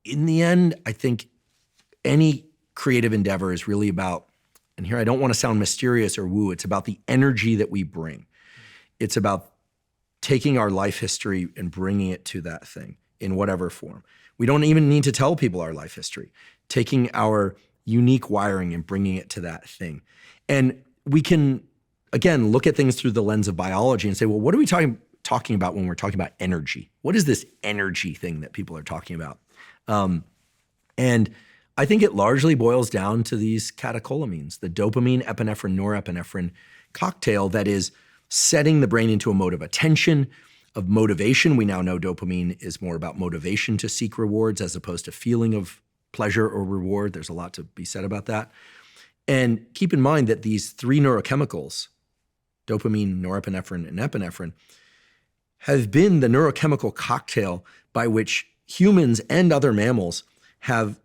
in the end, I think any creative endeavor is really about, and here I don't want to sound mysterious or woo, it's about the energy that we bring. It's about taking our life history and bringing it to that thing in whatever form. We don't even need to tell people our life history. Taking our unique wiring and bringing it to that thing. And we can, again, look at things through the lens of biology and say, well, what are we talking about when we're talking about energy? What is this energy thing that people are talking about? And I think it largely boils down to these catecholamines, the dopamine, epinephrine, norepinephrine cocktail that is setting the brain into a mode of attention, of motivation. We now know dopamine is more about motivation to seek rewards as opposed to feeling of pleasure or reward. There's a lot to be said about that. And keep in mind that these three neurochemicals, dopamine, norepinephrine, and epinephrine, have been the neurochemical cocktail by which humans and other mammals have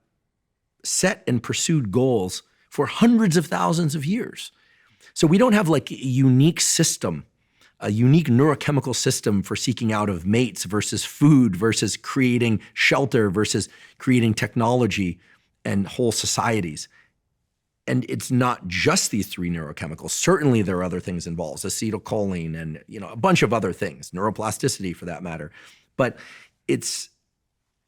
set and pursued goals for hundreds of thousands of years. So we don't have like a unique system, a unique neurochemical system for seeking out of mates versus food versus creating shelter versus creating technology and whole societies. And it's not just these three neurochemicals. Certainly there are other things involved, acetylcholine and a bunch of other things, neuroplasticity for that matter. But it's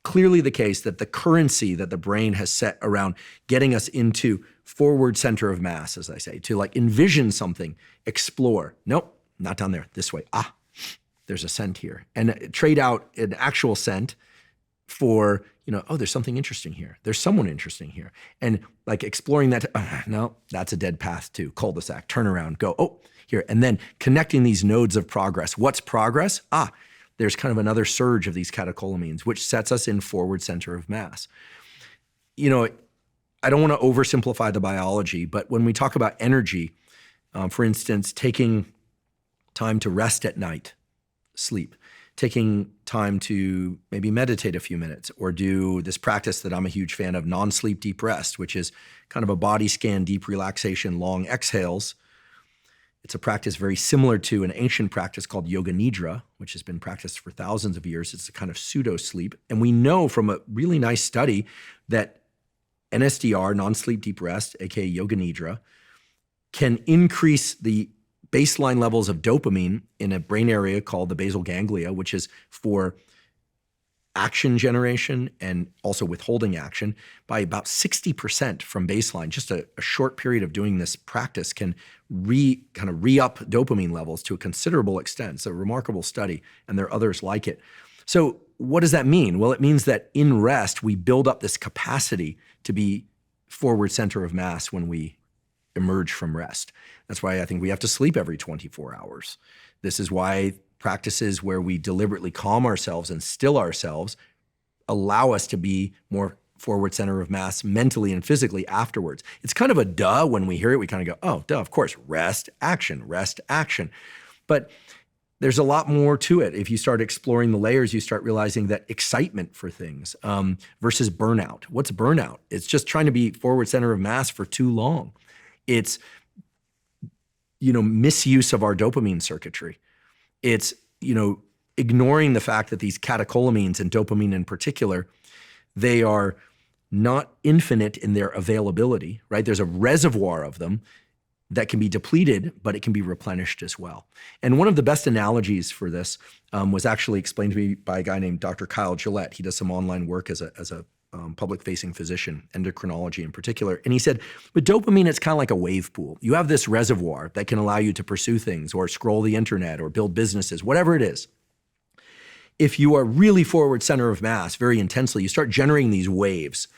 clearly the case that the currency that the brain has set around getting us into forward center of mass, as I say, to like envision something, explore. Nope, not down there, this way. There's a scent here. And trade out an actual scent for, oh, there's something interesting here. There's someone interesting here. And like exploring that, no, that's a dead path too. Cul-de-sac, turn around, go, oh, here. And then connecting these nodes of progress. What's progress? There's kind of another surge of these catecholamines, which sets us in forward center of mass. I don't want to oversimplify the biology, but when we talk about energy, for instance, taking time to rest at night, sleep, taking time to maybe meditate a few minutes or do this practice that I'm a huge fan of, non-sleep deep rest, which is kind of a body scan, deep relaxation, long exhales. It's a practice very similar to an ancient practice called yoga nidra, which has been practiced for thousands of years. It's a kind of pseudo sleep. And we know from a really nice study that NSDR, non-sleep deep rest, aka yoga nidra, can increase the baseline levels of dopamine in a brain area called the basal ganglia, which is for action generation and also withholding action, by about 60% from baseline. Just a short period of doing this practice can re-up dopamine levels to a considerable extent. It's a remarkable study, and there are others like it. So what does that mean? Well, it means that in rest, we build up this capacity to be forward center of mass when we emerge from rest. That's why I think we have to sleep every 24 hours. This is why practices where we deliberately calm ourselves and still ourselves allow us to be more forward center of mass mentally and physically afterwards. It's kind of a duh when we hear it. We kind of go, oh, duh, of course, rest, action, rest, action. But there's a lot more to it. If you start exploring the layers, you start realizing that excitement for things versus burnout. What's burnout? It's just trying to be forward center of mass for too long. It's, misuse of our dopamine circuitry. It's, ignoring the fact that these catecholamines and dopamine in particular, they are not infinite in their availability, right? There's a reservoir of them that can be depleted, but it can be replenished as well. And one of the best analogies for this was actually explained to me by a guy named Dr. Kyle Gillette. He does some online work as a public-facing physician, endocrinology in particular. And he said, with dopamine, it's kind of like a wave pool. You have this reservoir that can allow you to pursue things or scroll the internet or build businesses, whatever it is. If you are really forward center of mass very intensely, you start generating these waves.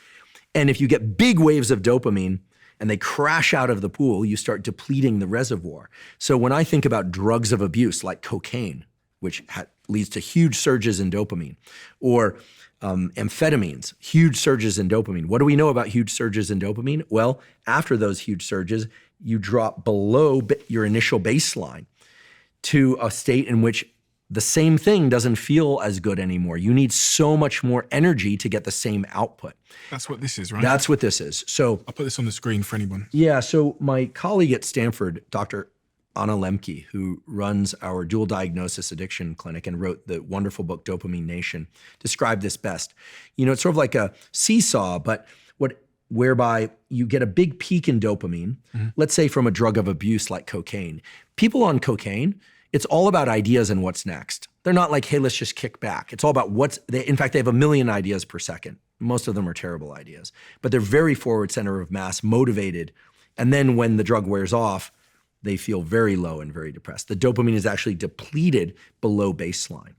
And if you get big waves of dopamine and they crash out of the pool, you start depleting the reservoir. So when I think about drugs of abuse like cocaine, which leads to huge surges in dopamine, or amphetamines, huge surges in dopamine. What do we know about huge surges in dopamine? Well, after those huge surges, you drop below your initial baseline to a state in which the same thing doesn't feel as good anymore. You need so much more energy to get the same output. That's what this is, right? That's what this is. So I'll put this on the screen for anyone. Yeah, so my colleague at Stanford, Dr. Anna Lemke, who runs our dual diagnosis addiction clinic and wrote the wonderful book Dopamine Nation, described this best. It's sort of like a seesaw, but whereby you get a big peak in dopamine, let's say from a drug of abuse like cocaine. People on cocaine, it's all about ideas and what's next. They're not like, hey, let's just kick back. It's all about in fact, they have 1 million ideas per second. Most of them are terrible ideas, but they're very forward center of mass, motivated. And then when the drug wears off, they feel very low and very depressed. The dopamine is actually depleted below baseline.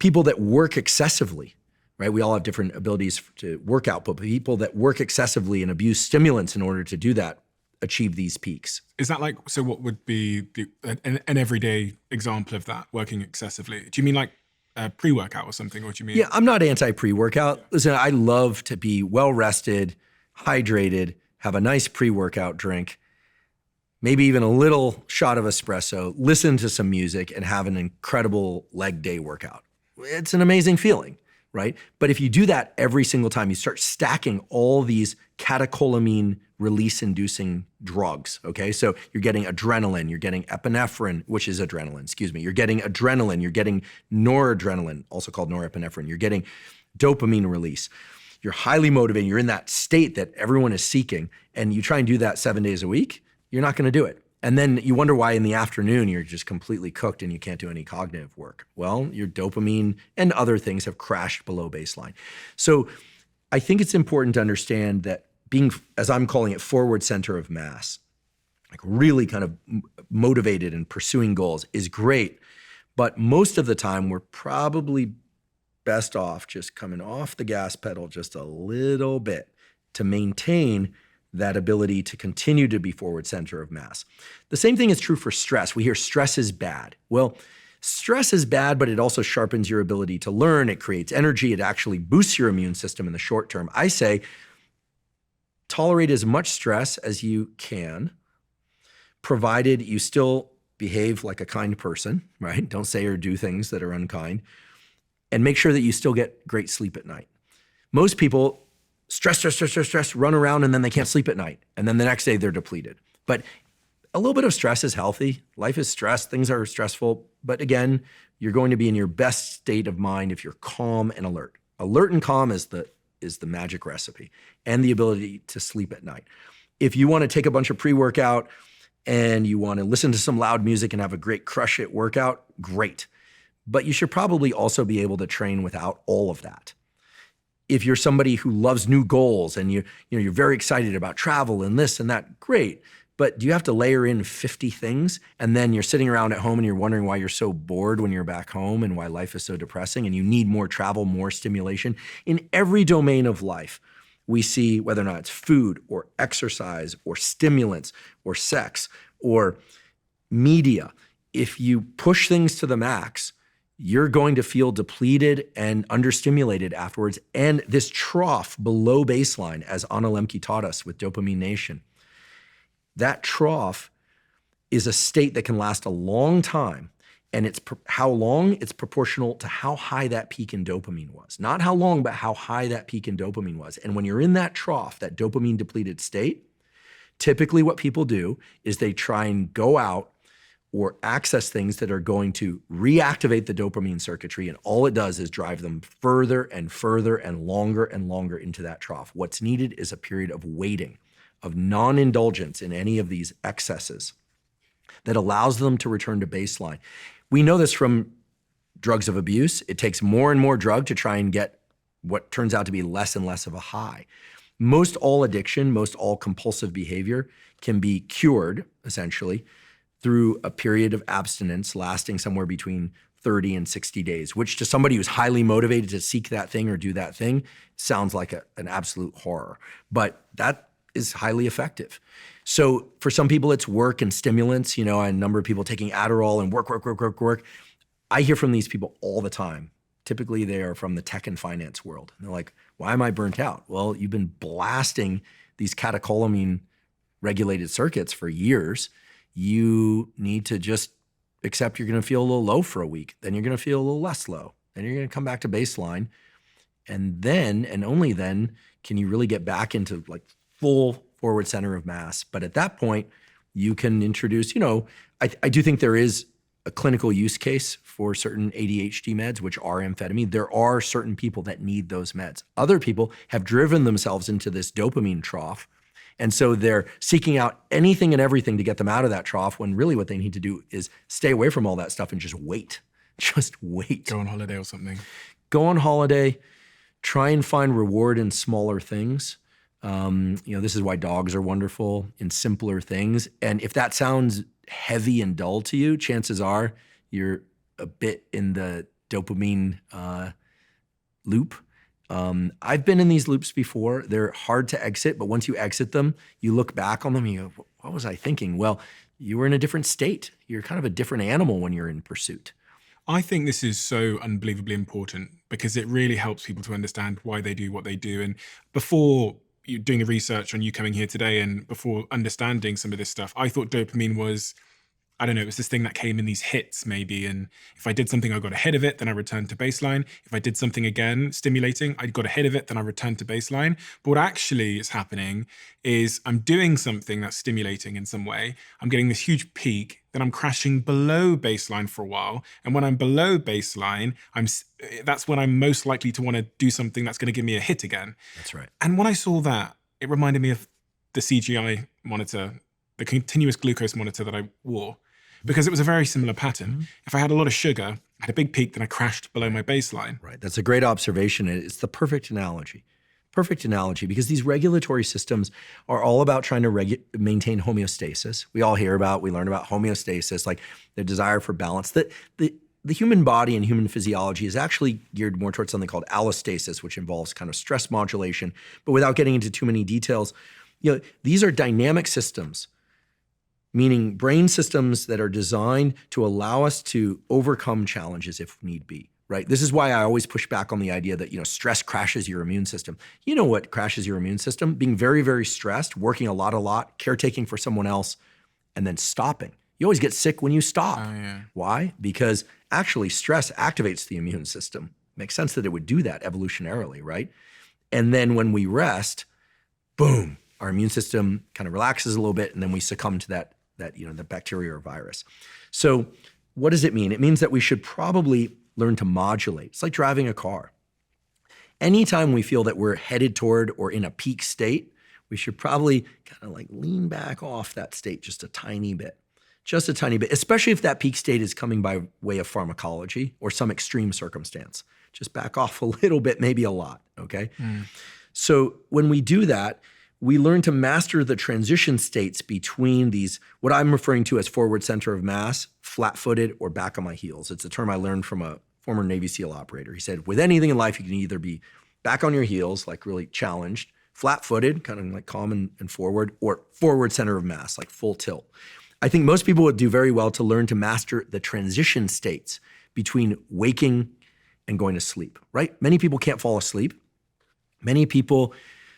People that work excessively, right? We all have different abilities to work out, but people that work excessively and abuse stimulants in order to do that achieve these peaks. Is that like, so what would be an everyday example of that, working excessively? Do you mean like a pre-workout or something? Or do you mean? Yeah, I'm not anti-pre-workout. Listen, I love to be well-rested, hydrated, have a nice pre-workout drink, maybe even a little shot of espresso, listen to some music, and have an incredible leg day workout. It's an amazing feeling, right? But if you do that every single time, you start stacking all these catecholamine release-inducing drugs, okay? So you're getting adrenaline, you're getting epinephrine, which is adrenaline, you're getting adrenaline, you're getting noradrenaline, also called norepinephrine, you're getting dopamine release. You're highly motivated, you're in that state that everyone is seeking, and you try and do that 7 days a week, you're not gonna do it. And then you wonder why in the afternoon you're just completely cooked and you can't do any cognitive work. Well, your dopamine and other things have crashed below baseline. So I think it's important to understand that being, as I'm calling it, forward center of mass, like really kind of motivated and pursuing goals is great. But most of the time we're probably best off just coming off the gas pedal just a little bit to maintain that ability to continue to be forward center of mass. The same thing is true for stress. We hear stress is bad. Well, stress is bad, but it also sharpens your ability to learn. It creates energy. It actually boosts your immune system in the short term. I say tolerate as much stress as you can, provided you still behave like a kind person, right? Don't say or do things that are unkind, and make sure that you still get great sleep at night. Most people stress, run around, and then they can't sleep at night. And then the next day they're depleted. But a little bit of stress is healthy. Life is stress. Things are stressful. But again, you're going to be in your best state of mind if you're calm and alert. Alert and calm is the magic recipe, and the ability to sleep at night. If you want to take a bunch of pre-workout and you want to listen to some loud music and have a great crush it workout, great. But you should probably also be able to train without all of that. If you're somebody who loves new goals and you're very excited about travel and this and that, great. But do you have to layer in 50 things and then you're sitting around at home and you're wondering why you're so bored when you're back home and why life is so depressing and you need more travel, more stimulation? In every domain of life, we see whether or not it's food or exercise or stimulants or sex or media. If you push things to the max, you're going to feel depleted and understimulated afterwards. And this trough below baseline, as Anna Lemke taught us with Dopamine Nation, that trough is a state that can last a long time. And it's how long? It's proportional to how high that peak in dopamine was. Not how long, but how high that peak in dopamine was. And when you're in that trough, that dopamine depleted state, typically what people do is they try and go out or access things that are going to reactivate the dopamine circuitry, and all it does is drive them further and further and longer into that trough. What's needed is a period of waiting, of non-indulgence in any of these excesses that allows them to return to baseline. We know this from drugs of abuse. It takes more and more drug to try and get what turns out to be less and less of a high. Most all addiction, most all compulsive behavior can be cured, essentially, through a period of abstinence lasting somewhere between 30 and 60 days, which to somebody who's highly motivated to seek that thing or do that thing sounds like an absolute horror. But that is highly effective. So for some people, it's work and stimulants. A number of people taking Adderall and work. I hear from these people all the time. Typically, they are from the tech and finance world. And they're like, why am I burnt out? Well, you've been blasting these catecholamine regulated circuits for years. You need to just accept you're going to feel a little low for a week. Then you're going to feel a little less low. Then you're going to come back to baseline. And then, and only then, can you really get back into like full forward center of mass. But at that point, You can introduce, I do think there is a clinical use case for certain ADHD meds, which are amphetamine. There are certain people that need those meds. Other people have driven themselves into this dopamine trough. And so they're seeking out anything and everything to get them out of that trough, when really what they need to do is stay away from all that stuff and just wait. Just wait. Go on holiday or something. Go on holiday. Try and find reward in smaller things. This is why dogs are wonderful, in simpler things. And if that sounds heavy and dull to you, chances are you're a bit in the dopamine loop. I've been in these loops before. They're hard to exit, but once you exit them, you look back on them and you go, what was I thinking? Well, you were in a different state. You're kind of a different animal when you're in pursuit. I think this is so unbelievably important because it really helps people to understand why they do what they do. And before you doing the research on you coming here today and before understanding some of this stuff, I thought dopamine was, I don't know, it was this thing that came in these hits maybe. And if I did something, I got ahead of it, then I returned to baseline. If I did something again, stimulating, I got ahead of it, then I returned to baseline. But what actually is happening is I'm doing something that's stimulating in some way. I'm getting this huge peak, then I'm crashing below baseline for a while. And when I'm below baseline, that's when I'm most likely to want to do something that's going to give me a hit again. That's right. And when I saw that, it reminded me of the CGI monitor, the continuous glucose monitor that I wore, because it was a very similar pattern. Mm-hmm. If I had a lot of sugar, I had a big peak, then I crashed below my baseline. Right. That's a great observation. It's the perfect analogy. Perfect analogy, because these regulatory systems are all about trying to maintain homeostasis. We learn about homeostasis, like the desire for balance. The human body and human physiology is actually geared more towards something called allostasis, which involves kind of stress modulation. But without getting into too many details, these are dynamic systems, meaning brain systems that are designed to allow us to overcome challenges if need be. Right? This is why I always push back on the idea that, stress crashes your immune system. You know what crashes your immune system? Being very, very stressed, working a lot, caretaking for someone else, and then stopping. You always get sick when you stop. Oh, yeah. Why? Because actually stress activates the immune system. Makes sense that it would do that evolutionarily, right? And then when we rest, boom, our immune system kind of relaxes a little bit, and then we succumb to that the bacteria or virus. So what does it mean? It means that we should probably learn to modulate. It's like driving a car. Anytime we feel that we're headed toward or in a peak state, we should probably kind of like lean back off that state just a tiny bit, especially if that peak state is coming by way of pharmacology or some extreme circumstance. Just back off a little bit, maybe a lot, okay? So when we do that, we learn to master the transition states between these, what I'm referring to as forward center of mass, flat-footed, or back on my heels. It's a term I learned from a former Navy SEAL operator. He said, with anything in life, you can either be back on your heels, like really challenged, flat-footed, kind of like calm and forward, or forward center of mass, like full tilt. I think most people would do very well to learn to master the transition states between waking and going to sleep, right? Many people can't fall asleep. Many people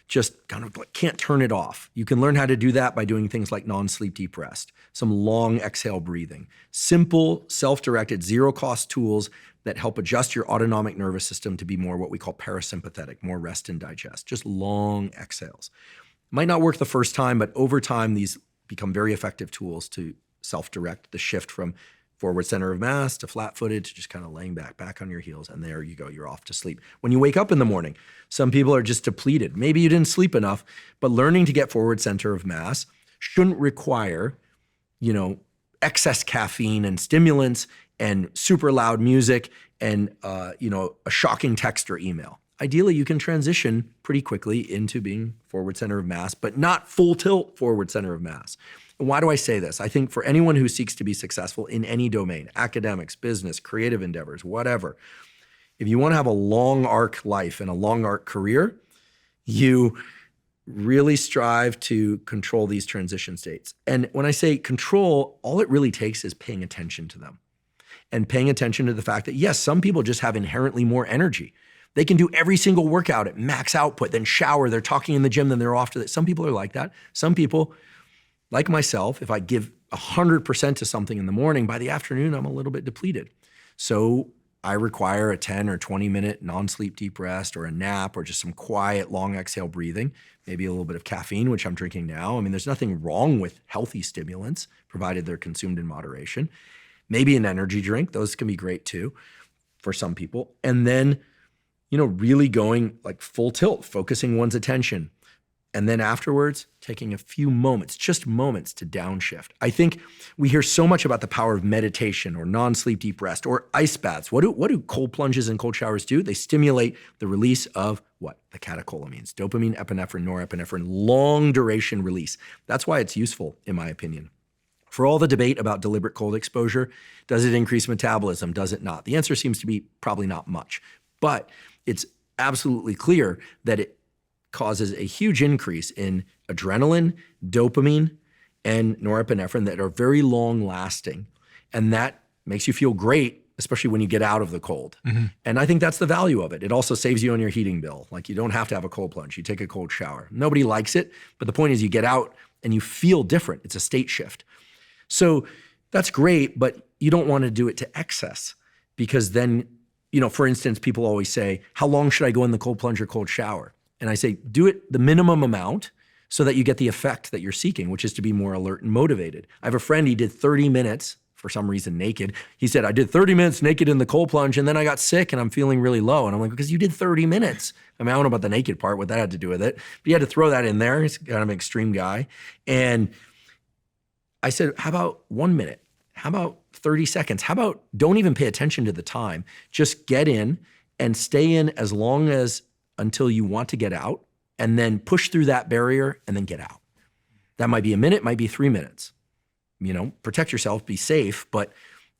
just kind of can't turn it off. You can learn how to do that by doing things like non-sleep deep rest, some long exhale breathing, simple, self-directed, zero-cost tools that help adjust your autonomic nervous system to be more what we call parasympathetic, more rest and digest, just long exhales. Might not work the first time, but over time, these become very effective tools to self-direct the shift from forward center of mass to flat-footed to just kind of laying back on your heels, and there you go, you're off to sleep. When you wake up in the morning, some people are just depleted. Maybe you didn't sleep enough, but learning to get forward center of mass shouldn't require, excess caffeine and stimulants and super loud music and, a shocking text or email. Ideally, you can transition pretty quickly into being forward center of mass, but not full tilt forward center of mass. And why do I say this? I think for anyone who seeks to be successful in any domain, academics, business, creative endeavors, whatever, if you want to have a long arc life and a long arc career, you really strive to control these transition states. And when I say control, all it really takes is paying attention to them and paying attention to the fact that, yes, some people just have inherently more energy. They can do every single workout at max output, then shower, they're talking in the gym, then they're off to that. Some people are like that. Some people, like myself, if I give 100% to something in the morning, by the afternoon, I'm a little bit depleted. So I require a 10 or 20 minute non-sleep deep rest or a nap or just some quiet long exhale breathing, maybe a little bit of caffeine, which I'm drinking now. I mean, there's nothing wrong with healthy stimulants, provided they're consumed in moderation. Maybe an energy drink, those can be great too for some people. And then, really going like full tilt, focusing one's attention. And then afterwards, taking a few moments, just moments to downshift. I think we hear so much about the power of meditation or non-sleep deep rest or ice baths. What do cold plunges and cold showers do? They stimulate the release of what? The catecholamines, dopamine, epinephrine, norepinephrine, long duration release. That's why it's useful, in my opinion. For all the debate about deliberate cold exposure, does it increase metabolism? Does it not? The answer seems to be probably not much. But it's absolutely clear that it causes a huge increase in adrenaline, dopamine, and norepinephrine that are very long lasting. And that makes you feel great, especially when you get out of the cold. Mm-hmm. And I think that's the value of it. It also saves you on your heating bill. Like, you don't have to have a cold plunge. You take a cold shower. Nobody likes it, but the point is you get out and you feel different. It's a state shift. So that's great, but you don't want to do it to excess, because then, for instance, people always say, how long should I go in the cold plunge or cold shower? And I say, do it the minimum amount so that you get the effect that you're seeking, which is to be more alert and motivated. I have a friend, he did 30 minutes, for some reason naked. He said, I did 30 minutes naked in the cold plunge and then I got sick and I'm feeling really low. And I'm like, because you did 30 minutes. I mean, I don't know about the naked part, what that had to do with it, but he had to throw that in there. He's kind of an extreme guy. And I said, how about 1 minute? How about 30 seconds? How about don't even pay attention to the time? Just get in and stay in as long as until you want to get out, and then push through that barrier and then get out. That might be a minute, might be 3 minutes. Protect yourself, be safe, but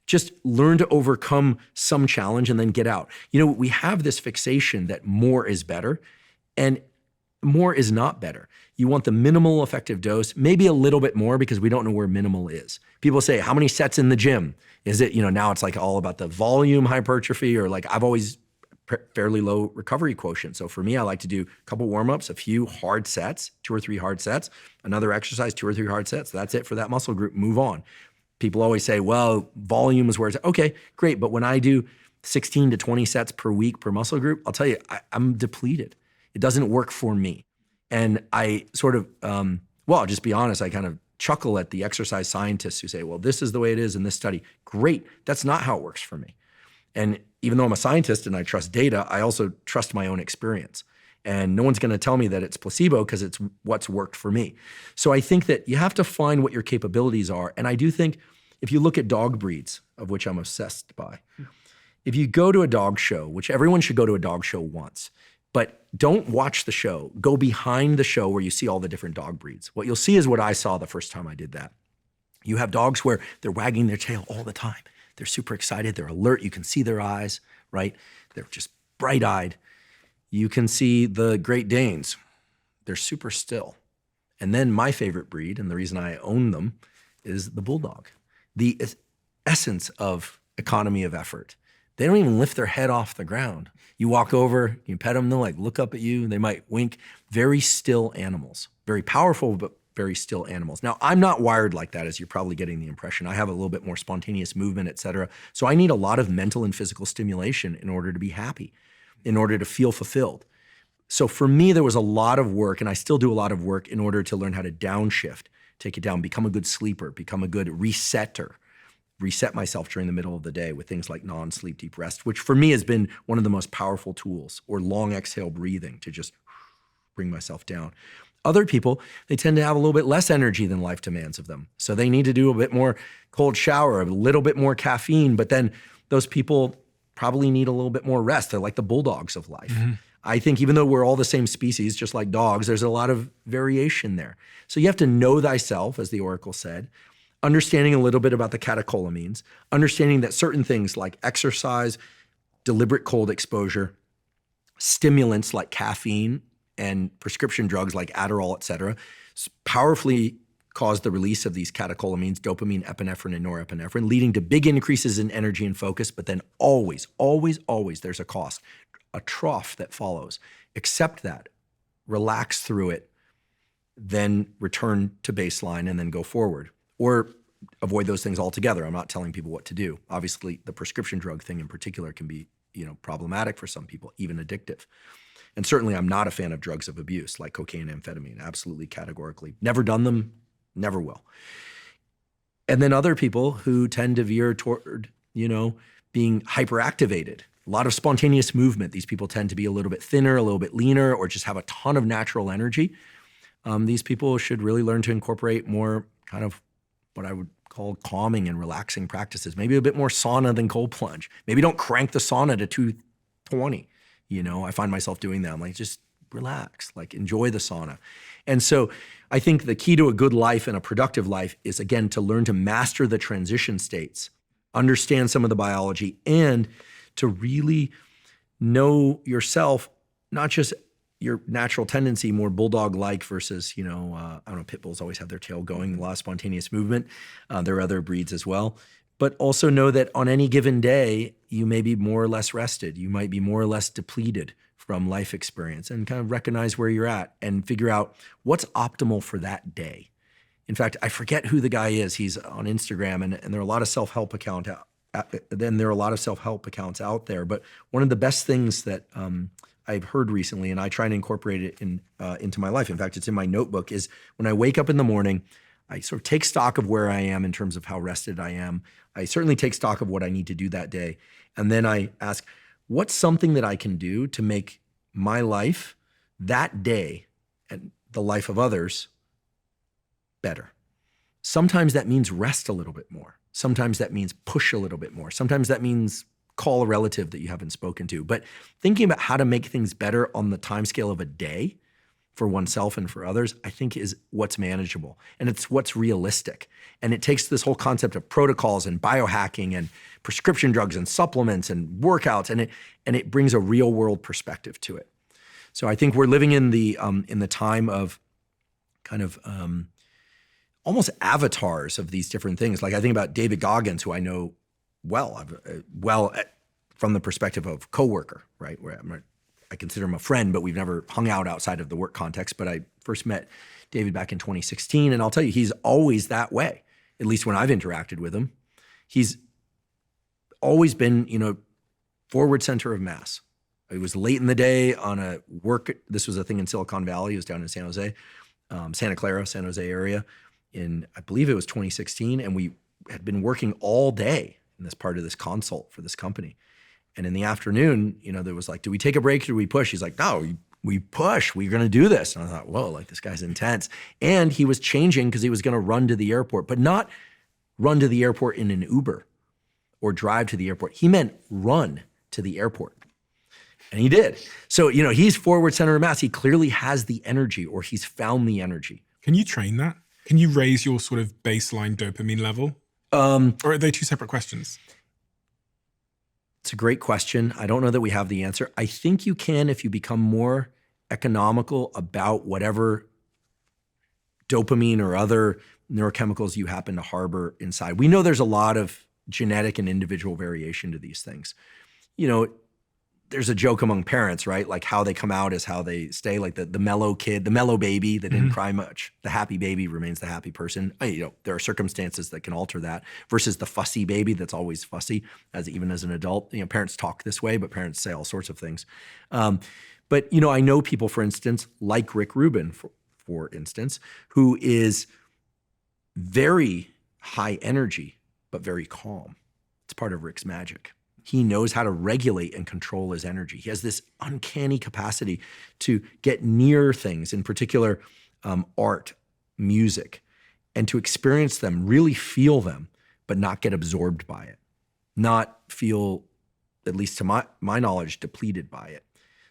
just learn to overcome some challenge and then get out. We have this fixation that more is better, and more is not better. You want the minimal effective dose, maybe a little bit more, because we don't know where minimal is. People say, how many sets in the gym? Is it, now it's like all about the volume hypertrophy, or like I've always fairly low recovery quotient. So for me, I like to do a couple warm-ups, a few hard sets, 2 or 3 hard sets, another exercise, 2 or 3 hard sets. That's it for that muscle group, move on. People always say, well, volume is where it's, okay, great. But when I do 16 to 20 sets per week per muscle group, I'll tell you, I'm depleted. It doesn't work for me. And I sort of, I'll just be honest, I kind of chuckle at the exercise scientists who say, well, this is the way it is in this study. Great, that's not how it works for me. And even though I'm a scientist and I trust data, I also trust my own experience. And no one's going to tell me that it's placebo, because it's what's worked for me. So I think that you have to find what your capabilities are. And I do think if you look at dog breeds, of which I'm obsessed by, if you go to a dog show, which everyone should go to a dog show once, but don't watch the show, go behind the show where you see all the different dog breeds. What you'll see is what I saw the first time I did that. You have dogs where they're wagging their tail all the time. They're super excited, they're alert, you can see their eyes, right? They're just bright-eyed. You can see the Great Danes, they're super still. And then my favorite breed, and the reason I own them, is the Bulldog. The essence of economy of effort. They don't even lift their head off the ground. You walk over, you pet them, they'll like look up at you, they might wink. Very still animals, very powerful, but very still animals. Now, I'm not wired like that, as you're probably getting the impression. I have a little bit more spontaneous movement, et cetera. So I need a lot of mental and physical stimulation in order to be happy, in order to feel fulfilled. So for me, there was a lot of work, and I still do a lot of work in order to learn how to downshift, take it down, become a good sleeper, become a good resetter, reset myself during the middle of the day with things like non-sleep deep rest, which for me has been one of the most powerful tools, or long exhale breathing to just bring myself down. Other people, they tend to have a little bit less energy than life demands of them. So they need to do a bit more cold shower, a little bit more caffeine, but then those people probably need a little bit more rest. They're like the bulldogs of life. Mm-hmm. I think even though we're all the same species, just like dogs, there's a lot of variation there. So you have to know thyself, as the oracle said, understanding a little bit about the catecholamines, understanding that certain things like exercise, deliberate cold exposure, stimulants like caffeine, and prescription drugs like Adderall, et cetera, powerfully cause the release of these catecholamines, dopamine, epinephrine, and norepinephrine, leading to big increases in energy and focus. But then always, always, always, there's a cost, a trough that follows. Accept that, relax through it, then return to baseline and then go forward. Or avoid those things altogether. I'm not telling people what to do. Obviously, the prescription drug thing in particular can be, problematic for some people, even addictive. And certainly I'm not a fan of drugs of abuse like cocaine and amphetamine, absolutely categorically. Never done them, never will. And then other people who tend to veer toward, being hyperactivated. A lot of spontaneous movement. These people tend to be a little bit thinner, a little bit leaner, or just have a ton of natural energy. These people should really learn to incorporate more kind of what I would call calming and relaxing practices. Maybe a bit more sauna than cold plunge. Maybe don't crank the sauna to 220. I find myself doing that. I'm like, just relax, like enjoy the sauna. And so I think the key to a good life and a productive life is, again, to learn to master the transition states, understand some of the biology, and to really know yourself, not just your natural tendency, more bulldog-like versus, I don't know, pit bulls always have their tail going, a lot of spontaneous movement. There are other breeds as well. But also know that on any given day, you may be more or less rested. You might be more or less depleted from life experience, and kind of recognize where you're at and figure out what's optimal for that day. In fact, I forget who the guy is. He's on Instagram, and there are a lot of self-help accounts out there. But one of the best things that I've heard recently, and I try and incorporate it into my life, in fact, it's in my notebook, is when I wake up in the morning, I sort of take stock of where I am in terms of how rested I am. I certainly take stock of what I need to do that day. And then I ask, what's something that I can do to make my life that day and the life of others better? Sometimes that means rest a little bit more. Sometimes that means push a little bit more. Sometimes that means call a relative that you haven't spoken to. But thinking about how to make things better on the timescale of a day for oneself and for others, I think is what's manageable. And it's what's realistic. And it takes this whole concept of protocols and biohacking and prescription drugs and supplements and workouts, and it brings a real world perspective to it. So I think we're living in the time of kind of almost avatars of these different things. Like I think about David Goggins, who I know well, from the perspective of coworker, right? Where I consider him a friend, but we've never hung out outside of the work context. But I first met David back in 2016. And I'll tell you, he's always that way, at least when I've interacted with him. He's always been, forward center of mass. It was late in the day on a work. This was a thing in Silicon Valley. It was down in San Jose, Santa Clara, San Jose area I believe it was 2016. And we had been working all day in this part of this consult for this company. And in the afternoon, there was like, do we take a break or do we push? He's like, no, we push. We're going to do this. And I thought, whoa, like this guy's intense. And he was changing because he was going to run to the airport, but not run to the airport in an Uber or drive to the airport. He meant run to the airport. And he did. So, he's forward center of mass. He clearly has the energy, or he's found the energy. Can you train that? Can you raise your sort of baseline dopamine level? Or are they two separate questions? It's a great question. I don't know that we have the answer. I think you can if you become more economical about whatever dopamine or other neurochemicals you happen to harbor inside. We know there's a lot of genetic and individual variation to these things. There's a joke among parents, right? Like how they come out is how they stay. Like the mellow kid, the mellow baby that didn't cry much. The happy baby remains the happy person. There are circumstances that can alter that versus the fussy baby that's always fussy, even as an adult. Parents talk this way, but parents say all sorts of things. But I know people, for instance, like Rick Rubin, for instance, who is very high energy, but very calm. It's part of Rick's magic. He knows how to regulate and control his energy. He has this uncanny capacity to get near things, in particular art, music, and to experience them, really feel them, but not get absorbed by it, not feel, at least to my knowledge, depleted by it.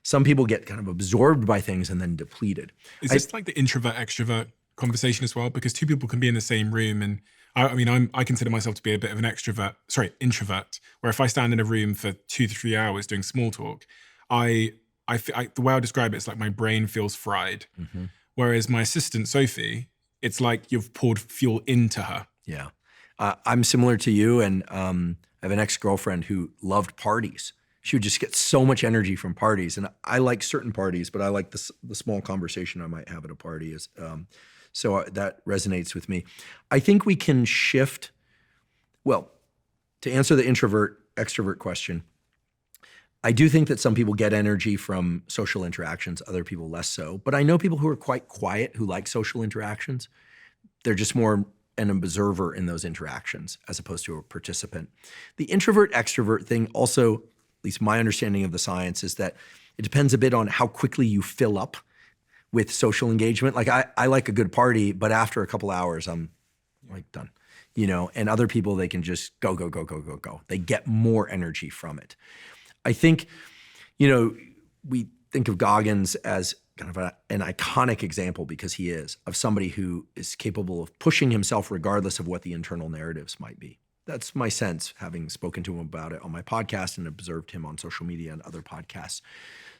Some people get kind of absorbed by things and then depleted. Is this like the introvert-extrovert conversation as well? Because two people can be in the same room, and I consider myself to be a bit of an introvert, where if I stand in a room for 2 to 3 hours doing small talk, the way I describe it is like my brain feels fried. Mm-hmm. Whereas my assistant, Sophie, it's like you've poured fuel into her. Yeah. I'm similar to you, and I have an ex-girlfriend who loved parties. She would just get so much energy from parties. And I like certain parties, but I like the small conversation I might have at a party. So that resonates with me. I think we can shift, well, to answer the introvert extrovert question, I do think that some people get energy from social interactions, other people less so. But I know people who are quite quiet who like social interactions. They're just more an observer in those interactions as opposed to a participant. The introvert extrovert thing also, at least my understanding of the science, is that it depends a bit on how quickly you fill up with social engagement. Like I like a good party, but after a couple hours, I'm like done, and other people, they can just go, go, go, go, go, go. They get more energy from it. I think, we think of Goggins as kind of an iconic example because he is of somebody who is capable of pushing himself regardless of what the internal narratives might be. That's my sense, having spoken to him about it on my podcast and observed him on social media and other podcasts.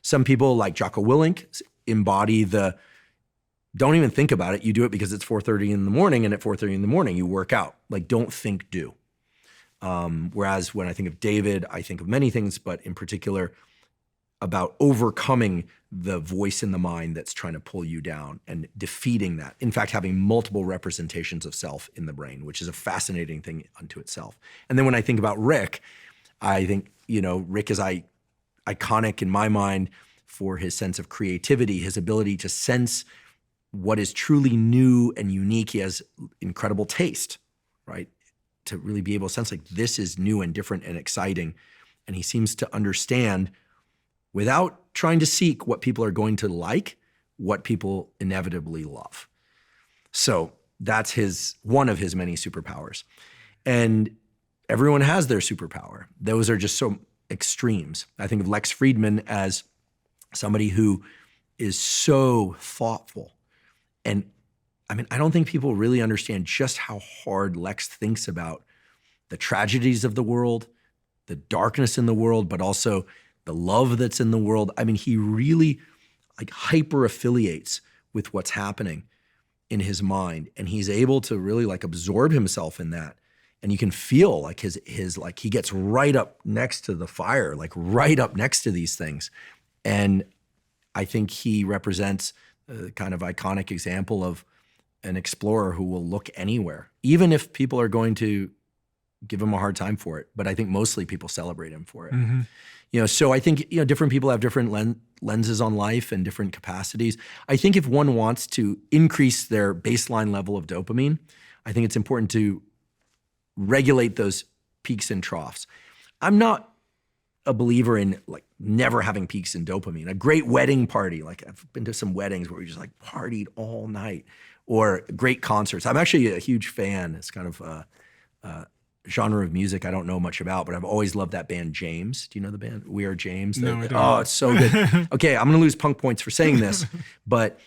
Some people like Jocko Willink embody don't even think about it. You do it because it's 4:30 in the morning, and at 4:30 in the morning, you work out. Like, don't think, do. Whereas when I think of David, I think of many things, but in particular about overcoming the voice in the mind that's trying to pull you down and defeating that. In fact, having multiple representations of self in the brain, which is a fascinating thing unto itself. And then when I think about Rick, I think, Rick is iconic in my mind for his sense of creativity, his ability to sense what is truly new and unique. He has incredible taste, right? To really be able to sense like this is new and different and exciting. And he seems to understand, without trying to seek what people are going to like, what people inevitably love. So that's one of his many superpowers. And everyone has their superpower. Those are just so extremes. I think of Lex Friedman as somebody who is so thoughtful. And I don't think people really understand just how hard Lex thinks about the tragedies of the world, the darkness in the world, but also the love that's in the world. He really hyper affiliates with what's happening in his mind, and he's able to really absorb himself in that. And you can feel his he gets right up next to the fire, right up next to these things. And I think he represents a kind of iconic example of an explorer who will look anywhere, even if people are going to give him a hard time for it. But I think mostly people celebrate him for it. Mm-hmm. So I think, different people have different lenses on life and different capacities. I think if one wants to increase their baseline level of dopamine, I think it's important to regulate those peaks and troughs. I'm not a believer in never having peaks in dopamine. A great wedding party, I've been to some weddings where we just partied all night, or great concerts. I'm actually a huge fan. It's kind of a genre of music I don't know much about, but I've always loved that band James. Do you know the band We Are James? No, I don't. Oh, it's so good. Okay, I'm going to lose punk points for saying this, but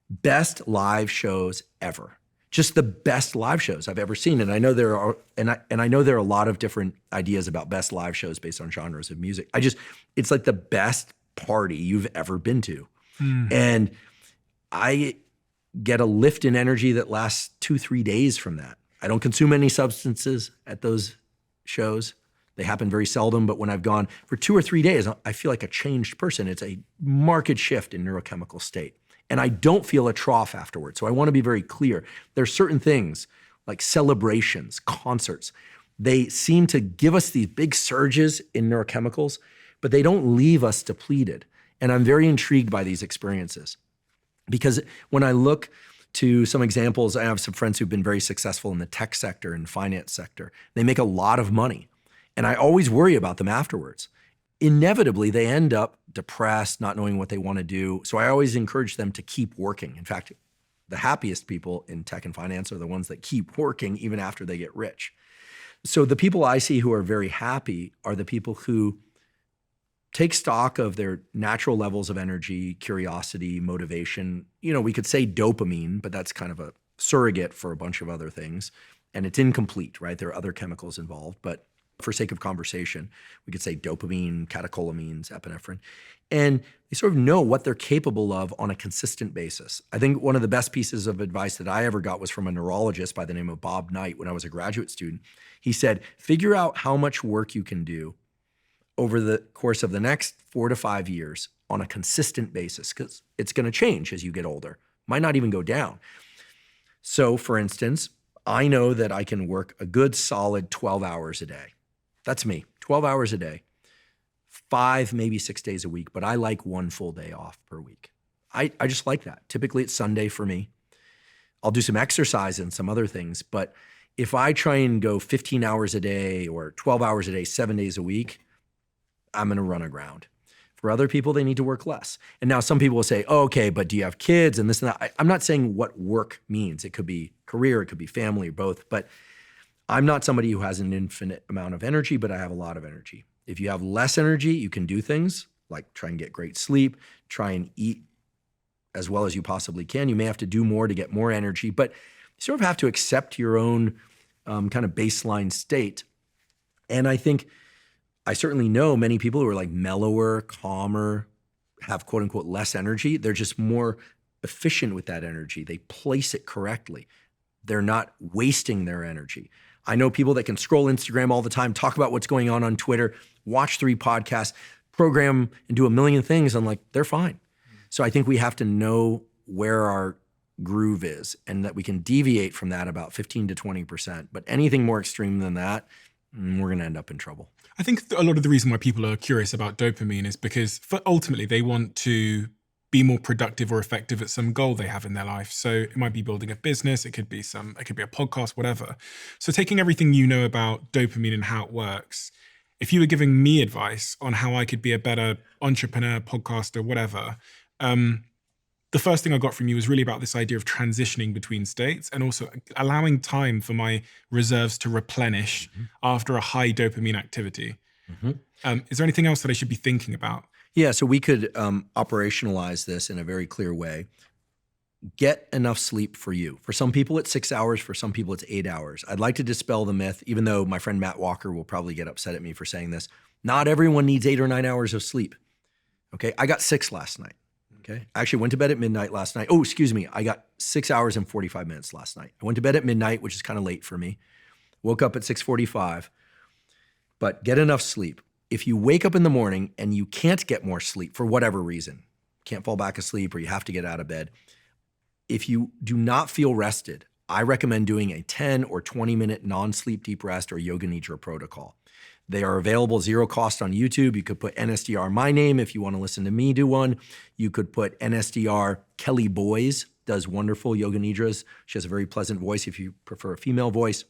best live shows ever. Just the best live shows I've ever seen. And I know there are, I know there are a lot of different ideas about best live shows based on genres of music. It's the best party you've ever been to. And I get a lift in energy that lasts 2-3 days from that. I don't consume any substances at those shows. They happen very seldom, but when I've gone for 2 or 3 days, I feel like a changed person. It's a marked shift in neurochemical state. And I don't feel a trough afterwards. So I want to be very clear. There are certain things like celebrations, concerts. They seem to give us these big surges in neurochemicals, but they don't leave us depleted. And I'm very intrigued by these experiences because when I look to some examples, I have some friends who've been very successful in the tech sector and finance sector. They make a lot of money. And I always worry about them afterwards. Inevitably, they end up depressed, not knowing what they want to do. So I always encourage them to keep working. In fact, the happiest people in tech and finance are the ones that keep working even after they get rich. So the people I see who are very happy are the people who take stock of their natural levels of energy, curiosity, motivation. We could say dopamine, but that's kind of a surrogate for a bunch of other things. And it's incomplete, right? There are other chemicals involved, but for sake of conversation, we could say dopamine, catecholamines, epinephrine. And they sort of know what they're capable of on a consistent basis. I think one of the best pieces of advice that I ever got was from a neurologist by the name of Bob Knight when I was a graduate student. He said, figure out how much work you can do over the course of the next 4 to 5 years on a consistent basis, because it's going to change as you get older. Might not even go down. So for instance, I know that I can work a good solid 12 hours a day. That's me, 12 hours a day, 5, maybe 6 days a week, but I like 1 full day off per week. I just like that. Typically it's Sunday for me. I'll do some exercise and some other things, but if I try and go 15 hours a day or 12 hours a day, 7 days a week, I'm going to run aground. For other people, they need to work less. And now some people will say, oh, okay, but do you have kids and this and that? I'm not saying what work means. It could be career, it could be family, or both. But I'm not somebody who has an infinite amount of energy, but I have a lot of energy. If you have less energy, you can do things like try and get great sleep, try and eat as well as you possibly can. You may have to do more to get more energy, but you sort of have to accept your own kind of baseline state. And I certainly know many people who are like mellower, calmer, have quote unquote less energy. They're just more efficient with that energy. They place it correctly. They're not wasting their energy. I know people that can scroll Instagram all the time, talk about what's going on Twitter, watch 3 podcasts, program and do a million things. I'm like, they're fine. So I think we have to know where our groove is and that we can deviate from that about 15 to 20%. But anything more extreme than that, we're going to end up in trouble. I think a lot of the reason why people are curious about dopamine is because ultimately they want to be more productive or effective at some goal they have in their life. So it might be building a business, it could be a podcast, whatever. So taking everything you know about dopamine and how it works, if you were giving me advice on how I could be a better entrepreneur, podcaster, whatever, the first thing I got from you was really about this idea of transitioning between states and also allowing time for my reserves to replenish after a high dopamine activity. Is there anything else that I should be thinking about? Yeah, so we could operationalize this in a very clear way. Get enough sleep for you. For some people, it's 6 hours. For some people, it's 8 hours. I'd like to dispel the myth, even though my friend Matt Walker will probably get upset at me for saying this. Not everyone needs 8 or 9 hours of sleep. Okay, I got 6 last night. Okay, I actually went to bed at midnight last night. Oh, excuse me. I got 6 hours and 45 minutes last night. I went to bed at midnight, which is kind of late for me. Woke up at 6:45. But get enough sleep. If you wake up in the morning and you can't get more sleep for whatever reason, can't fall back asleep or you have to get out of bed, if you do not feel rested, I recommend doing a 10 or 20-minute non-sleep deep rest or Yoga Nidra protocol. They are available 0 cost on YouTube. You could put NSDR my name if you want to listen to me do one. You could put NSDR Kelly Boys, does wonderful Yoga Nidras. She has a very pleasant voice if you prefer a female voice.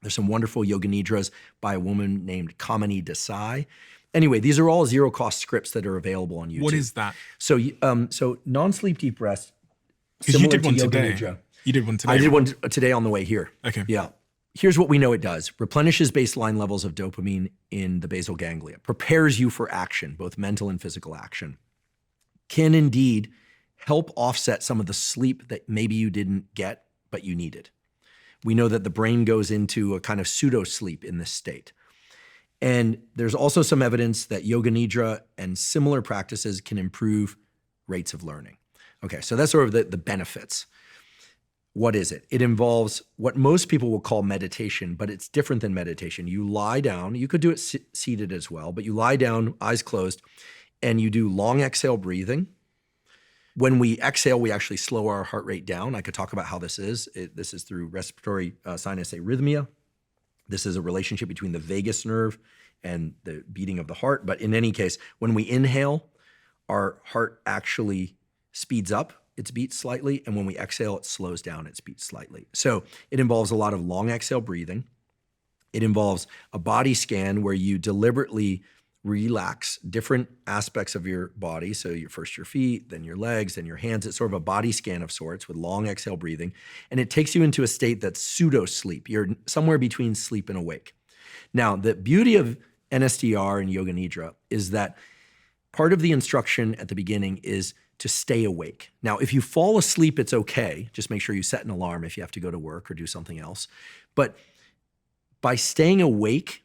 There's some wonderful Yoga Nidras by a woman named Kamini Desai. Anyway, these are all 0 cost scripts that are available on YouTube. What is that? So non-sleep deep rest. Because you did one Yoga today. Nidra. You did one today. I did one today on the way here. Okay. Yeah. Here's what we know it does. Replenishes baseline levels of dopamine in the basal ganglia. Prepares you for action, both mental and physical action. Can indeed help offset some of the sleep that maybe you didn't get, but you needed. We know that the brain goes into a kind of pseudo sleep in this state. And there's also some evidence that Yoga Nidra and similar practices can improve rates of learning. Okay, so that's sort of the benefits. What is it? It involves what most people will call meditation, but it's different than meditation. You lie down, you could do it seated as well, but you lie down, eyes closed, and you do long exhale breathing. When we exhale, we actually slow our heart rate down. I could talk about how this is. This is through respiratory sinus arrhythmia. This is a relationship between the vagus nerve and the beating of the heart. But in any case, when we inhale, our heart actually speeds up its beat slightly, and when we exhale, it slows down its beat slightly. So it involves a lot of long exhale breathing. It involves a body scan where you deliberately relax different aspects of your body. So first your feet, then your legs, then your hands. It's sort of a body scan of sorts with long exhale breathing. And it takes you into a state that's pseudo sleep. You're somewhere between sleep and awake. Now, the beauty of NSDR and Yoga Nidra is that part of the instruction at the beginning is to stay awake. Now, if you fall asleep, it's okay. Just make sure you set an alarm if you have to go to work or do something else. But by staying awake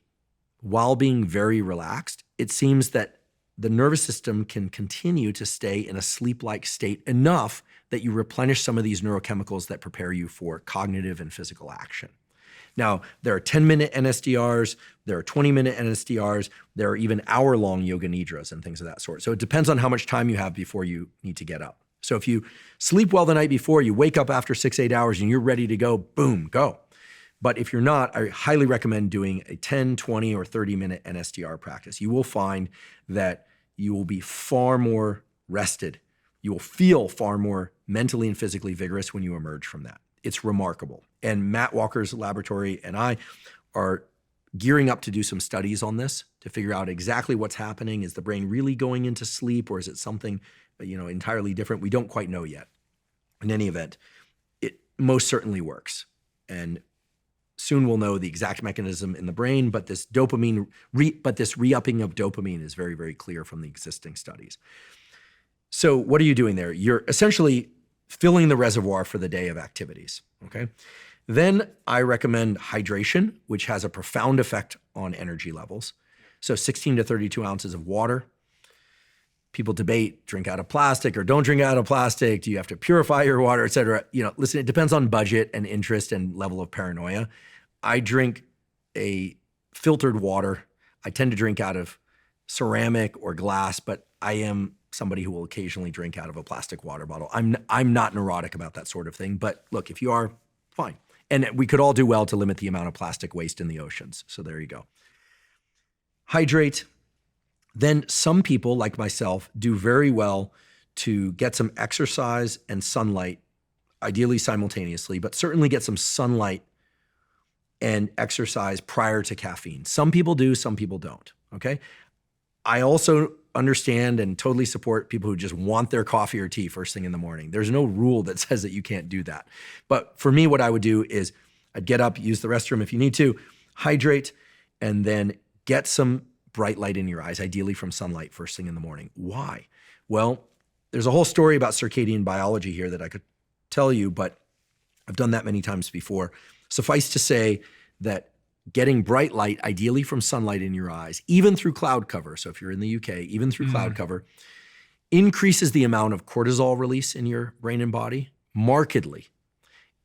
while being very relaxed, it seems that the nervous system can continue to stay in a sleep-like state enough that you replenish some of these neurochemicals that prepare you for cognitive and physical action. Now, there are 10-minute NSDRs, there are 20-minute NSDRs, there are even hour-long Yoga Nidras and things of that sort. So it depends on how much time you have before you need to get up. So if you sleep well the night before, you wake up after 6-8 hours and you're ready to go, boom, go. But if you're not, I highly recommend doing a 10, 20, or 30-minute NSDR practice. You will find that you will be far more rested. You will feel far more mentally and physically vigorous when you emerge from that. It's remarkable. And Matt Walker's laboratory and I are gearing up to do some studies on this to figure out exactly what's happening. Is the brain really going into sleep, or is it something, entirely different? We don't quite know yet. In any event, it most certainly works. And soon we'll know the exact mechanism in the brain, but this dopamine, this re-upping of dopamine is very, very clear from the existing studies. So what are you doing there? You're essentially filling the reservoir for the day of activities, okay? Then I recommend hydration, which has a profound effect on energy levels. So 16 to 32 ounces of water. People debate, drink out of plastic or don't drink out of plastic. Do you have to purify your water, et cetera? Listen, it depends on budget and interest and level of paranoia. I drink a filtered water. I tend to drink out of ceramic or glass, but I am somebody who will occasionally drink out of a plastic water bottle. I'm not neurotic about that sort of thing, but look, if you are, fine. And we could all do well to limit the amount of plastic waste in the oceans. So there you go. Hydrate. Then some people, like myself, do very well to get some exercise and sunlight, ideally simultaneously, but certainly get some sunlight and exercise prior to caffeine. Some people do, some people don't, okay? I also understand and totally support people who just want their coffee or tea first thing in the morning. There's no rule that says that you can't do that. But for me, what I would do is I'd get up, use the restroom if you need to, hydrate, and then get some bright light in your eyes, ideally from sunlight first thing in the morning. Why? Well, there's a whole story about circadian biology here that I could tell you, but I've done that many times before. Suffice to say that getting bright light, ideally from sunlight in your eyes, even through cloud cover, so if you're in the UK, even through cloud cover, increases the amount of cortisol release in your brain and body markedly.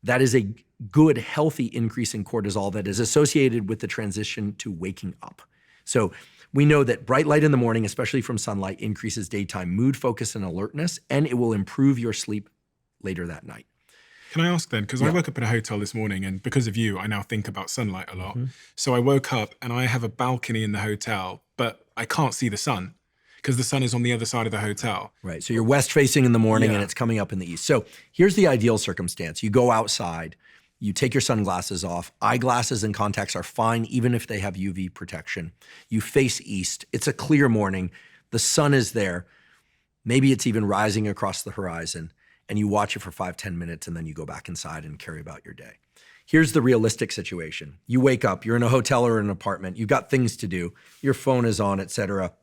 That is a good, healthy increase in cortisol that is associated with the transition to waking up. So we know that bright light in the morning, especially from sunlight, increases daytime mood, focus, and alertness, and it will improve your sleep later that night. Can I ask then, because I woke up in a hotel this morning and because of you, I now think about sunlight a lot. So I woke up and I have a balcony in the hotel, but I can't see the sun because the sun is on the other side of the hotel. Right, so you're west facing in the morning and it's coming up in the east. So here's the ideal circumstance. You go outside, you take your sunglasses off. Eyeglasses and contacts are fine even if they have UV protection. You face east, it's a clear morning, the sun is there. Maybe it's even rising across the horizon. And you watch it for 5-10 minutes and then you go back inside and carry about your day. Here's the realistic situation. You wake up, you're in a hotel or an apartment, you've got things to do, your phone is on, etc.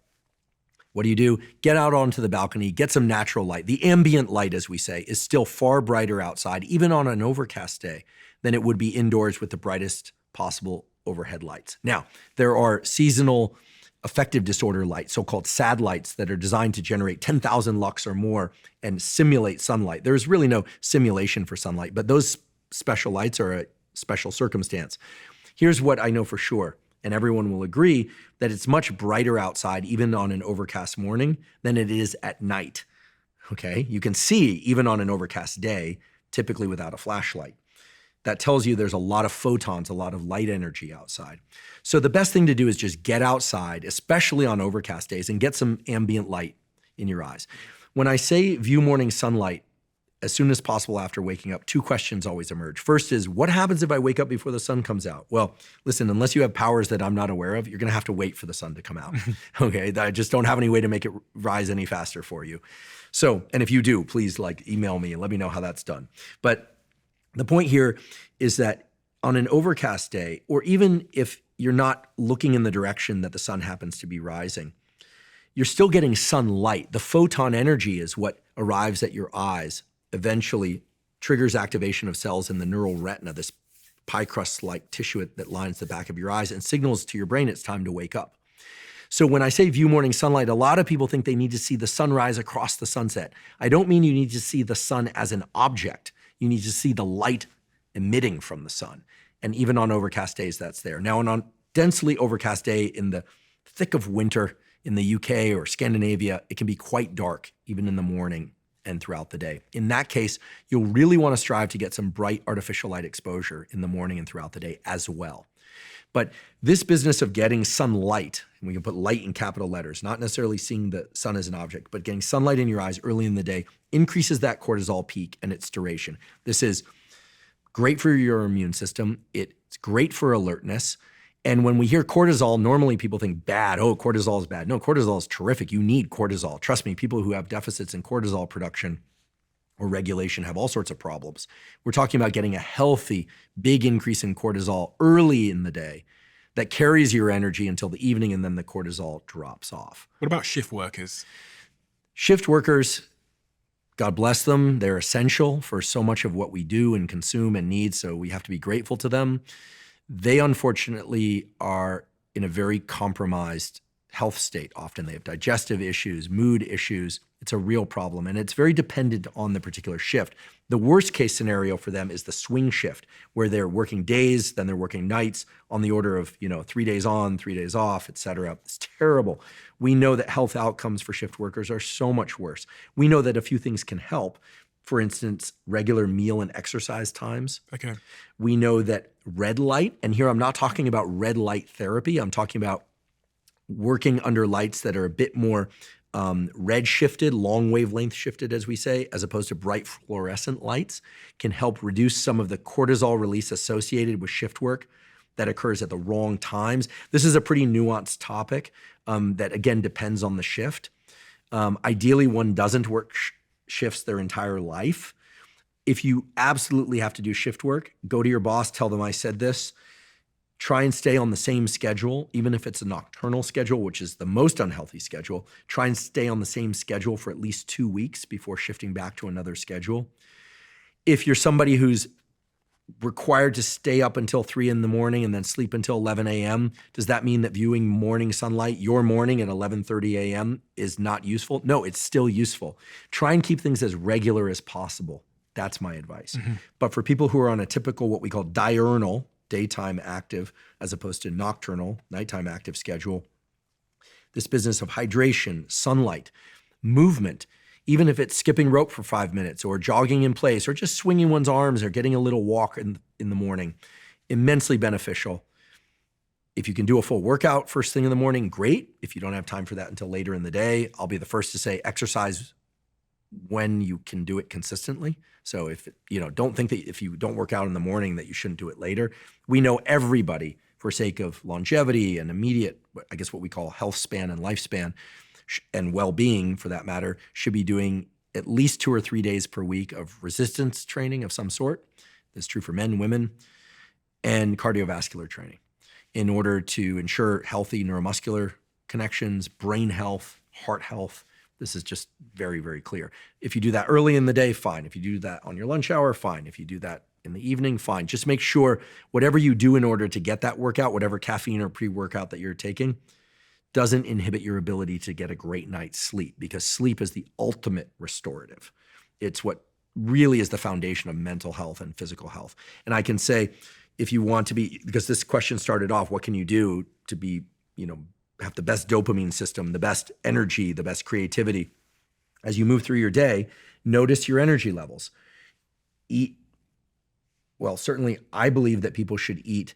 What do? Get out onto the balcony, get some natural light. The ambient light, as we say, is still far brighter outside, even on an overcast day, than it would be indoors with the brightest possible overhead lights. Now, there are seasonal affective disorder lights, so-called SAD lights, that are designed to generate 10,000 lux or more and simulate sunlight. There's really no simulation for sunlight, but those special lights are a special circumstance. Here's what I know for sure, and everyone will agree, that it's much brighter outside, even on an overcast morning, than it is at night, okay? You can see even on an overcast day, typically without a flashlight. That tells you there's a lot of photons, a lot of light energy outside. So the best thing to do is just get outside, especially on overcast days, and get some ambient light in your eyes. When I say view morning sunlight as soon as possible after waking up, two questions always emerge. First is, what happens if I wake up before the sun comes out? Well, listen, unless you have powers that I'm not aware of, you're gonna have to wait for the sun to come out, okay? I just don't have any way to make it rise any faster for you. So, and if you do, please email me and let me know how that's done. But the point here is that on an overcast day, or even if you're not looking in the direction that the sun happens to be rising, you're still getting sunlight. The photon energy is what arrives at your eyes, eventually triggers activation of cells in the neural retina, this pie crust-like tissue that lines the back of your eyes, and signals to your brain it's time to wake up. So when I say view morning sunlight, a lot of people think they need to see the sunrise across the sunset. I don't mean you need to see the sun as an object. You need to see the light emitting from the sun. And even on overcast days, that's there. Now, on a densely overcast day in the thick of winter in the UK or Scandinavia, it can be quite dark, even in the morning and throughout the day. In that case, you'll really want to strive to get some bright artificial light exposure in the morning and throughout the day as well. But this business of getting sunlight, and we can put light in capital letters, not necessarily seeing the sun as an object, but getting sunlight in your eyes early in the day increases that cortisol peak and its duration. This is great for your immune system. It's great for alertness. And when we hear cortisol, normally people think bad. Oh, cortisol is bad. No, cortisol is terrific. You need cortisol. Trust me, people who have deficits in cortisol production or regulation have all sorts of problems. We're talking about getting a healthy, big increase in cortisol early in the day that carries your energy until the evening, and then the cortisol drops off. What about shift workers? Shift workers, God bless them. They're essential for so much of what we do and consume and need, so we have to be grateful to them. They unfortunately are in a very compromised health state. Often they have digestive issues, mood issues. It's a real problem, and it's very dependent on the particular shift. The worst case scenario for them is the swing shift, where they're working days, then they're working nights on the order of 3 days on, 3 days off, et cetera. It's terrible. We know that health outcomes for shift workers are so much worse. We know that a few things can help. For instance, regular meal and exercise times. Okay. We know that red light, and here I'm not talking about red light therapy. I'm talking about working under lights that are a bit more red shifted, long wavelength shifted, as we say, as opposed to bright fluorescent lights, can help reduce some of the cortisol release associated with shift work that occurs at the wrong times. This is a pretty nuanced topic that, again, depends on the shift. Ideally, one doesn't work shifts their entire life. If you absolutely have to do shift work, go to your boss, tell them I said this. Try and stay on the same schedule, even if it's a nocturnal schedule, which is the most unhealthy schedule. Try and stay on the same schedule for at least 2 weeks before shifting back to another schedule. If you're somebody who's required to stay up until 3 in the morning and then sleep until 11 a.m., does that mean that viewing morning sunlight, your morning at 11:30 a.m. is not useful? No, it's still useful. Try and keep things as regular as possible. That's my advice. Mm-hmm. But for people who are on a typical, what we call diurnal, daytime active, as opposed to nocturnal, nighttime active schedule, this business of hydration, sunlight, movement, even if it's skipping rope for 5 minutes or jogging in place or just swinging one's arms or getting a little walk in the morning, immensely beneficial. If you can do a full workout first thing in the morning, great. If you don't have time for that until later in the day, I'll be the first to say exercise when you can do it consistently. So don't think that if you don't work out in the morning that you shouldn't do it later. We know everybody, for sake of longevity and immediate, I guess what we call health span and lifespan and well-being for that matter, should be doing at least 2 or 3 days per week of resistance training of some sort. That's true for men, women, and cardiovascular training in order to ensure healthy neuromuscular connections, brain health, heart health. This is just very, very clear. If you do that early in the day, fine. If you do that on your lunch hour, fine. If you do that in the evening, fine. Just make sure whatever you do in order to get that workout, whatever caffeine or pre-workout that you're taking, doesn't inhibit your ability to get a great night's sleep, because sleep is the ultimate restorative. It's what really is the foundation of mental health and physical health. And I can say, if you want to be, because this question started off, what can you do to be, have the best dopamine system, the best energy, the best creativity? As you move through your day, notice your energy levels. Certainly I believe that people should eat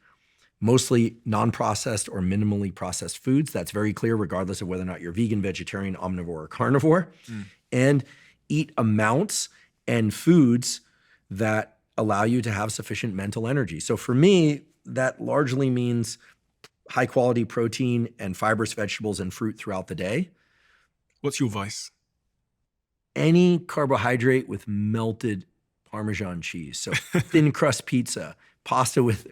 mostly non-processed or minimally processed foods. That's very clear, regardless of whether or not you're vegan, vegetarian, omnivore, or carnivore. And eat amounts and foods that allow you to have sufficient mental energy. So for me, that largely means high quality protein and fibrous vegetables and fruit throughout the day. What's your vice? Any carbohydrate with melted Parmesan cheese. So thin crust pizza, pasta with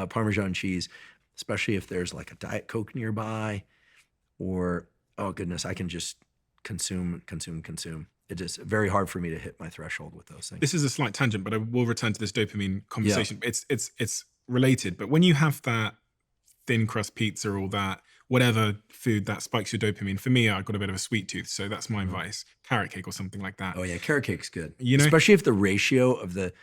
Parmesan cheese, especially if there's like a Diet Coke nearby, or, oh goodness, I can just consume. It is very hard for me to hit my threshold with those things. This is a slight tangent, but I will return to this dopamine conversation. Yeah. It's related, but when you have that thin crust pizza or that whatever food that spikes your dopamine, for me, I've got a bit of a sweet tooth, so that's my advice. Carrot cake or something like that. Oh yeah, carrot cake's good. Especially if the ratio of the